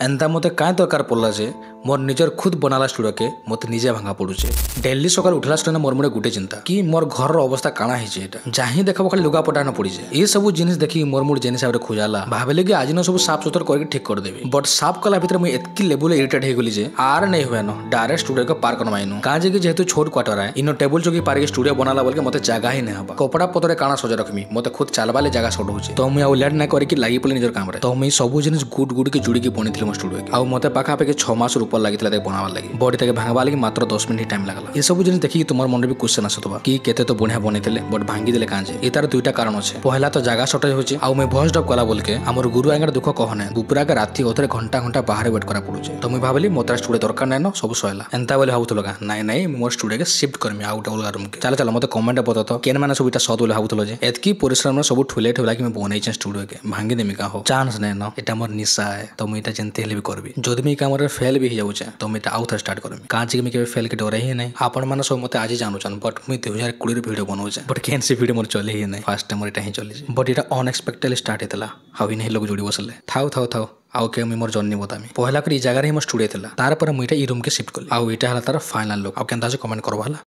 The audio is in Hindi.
एंता मते काए दरकार पड़ला जे मोर निजर खुद बनाला स्टूडियो के मते निजे भांगा पड़ुचे। डेली सकाल उठला स्टूडियो मोर मुड़े गुटे चिंता कि मोर घर अवस्था काना हिचे एटा जाही देखबो खाली लुगा पटा न पड़ी जे ए सब जिनिस देखि मोर मुड़ जेने हिसाब रे खोजाला भाबले कि आज न सब साफ सुथर करके ठीक कर देबे बट साफ कला भीतर मैं एतकी लेवल इरिटेट हे गेली जे आर नहीं हुए न डायरेक्ट स्टूडियो के पार करमाइनु काजे कि जेहेतु छोट क्वार्टर है इनो टेबल चौकी पार के स्टूडियो बनाला बोल के मते जगह ही नहीं हबा कपड़ा पतरे काना सजा रखमी मते खुद चालबाले जगह शॉर्ट होचे तो मैं लेट ना करी कि लागी पले निजर काम रे तो मैं सब जिनिस गुड के जुड़ी के बनिथिले मो स्टूडियो के आ मते पाखा पे 6 मास ऊपर लागितला देख बनावा लागी बॉडी तक भांगवा लागी मात्र 10 मिनिट टाइम लागला ये सब जिनिस देखि तुमर मन भी क्वेश्चन आसतबा कि केते तो बढ़िया बनिथिले बट भांगी देले कांजे ए तार दुईटा कारण अछि पहला तो जगह शॉर्टेज होछि आ मैं वॉइस डब कला बोल के हमर गुरु आंगर दुख कहने दुपरा के राती ओथरे घंटा बाहर वेट करा पड़ुचे तो मैं भाबली मोर स्टूडियो दरकार नै न सब सयला एंता बोले हाउथलो का नहीं मोर स्टूडियो के शिफ्ट करमी आउट अलगा रूम के चल मते कमेंट बता तो केन माने सबटा सद बोले हाउथलो जे एतकी परिश्रम में सब ठुले ठुला कि मैं बनै छ स्टूडियो के भांगी देमी का हो चांस नै न एटा मोर निशा है तो मैं एटा जनते हेले भी करबी जदि मैं काम रे फेल भी हो जाउचे तो मैं एटा आउट स्टार्ट करमी कांची के मैं के फेल के डर ही नहीं आपन माने सब मते आज जानु छन बट मैं 2020 रे वीडियो बनौचे बट केन से वीडियो मोर चले ही नहीं फर्स्ट टाइम मोर एटा ही चली but Etah unexpectedly start हेतला how नहीं लोग जुड़ी बसले थाउ आउ के मोर जर्नी बतामी पहला कर ई जगह रे मोर स्टूडियो थला तार पर मुइटा ई रूम के शिफ्ट कली आउ एटा हला तार फाइनल लुक आउ केनता से कमेंट करबा हला।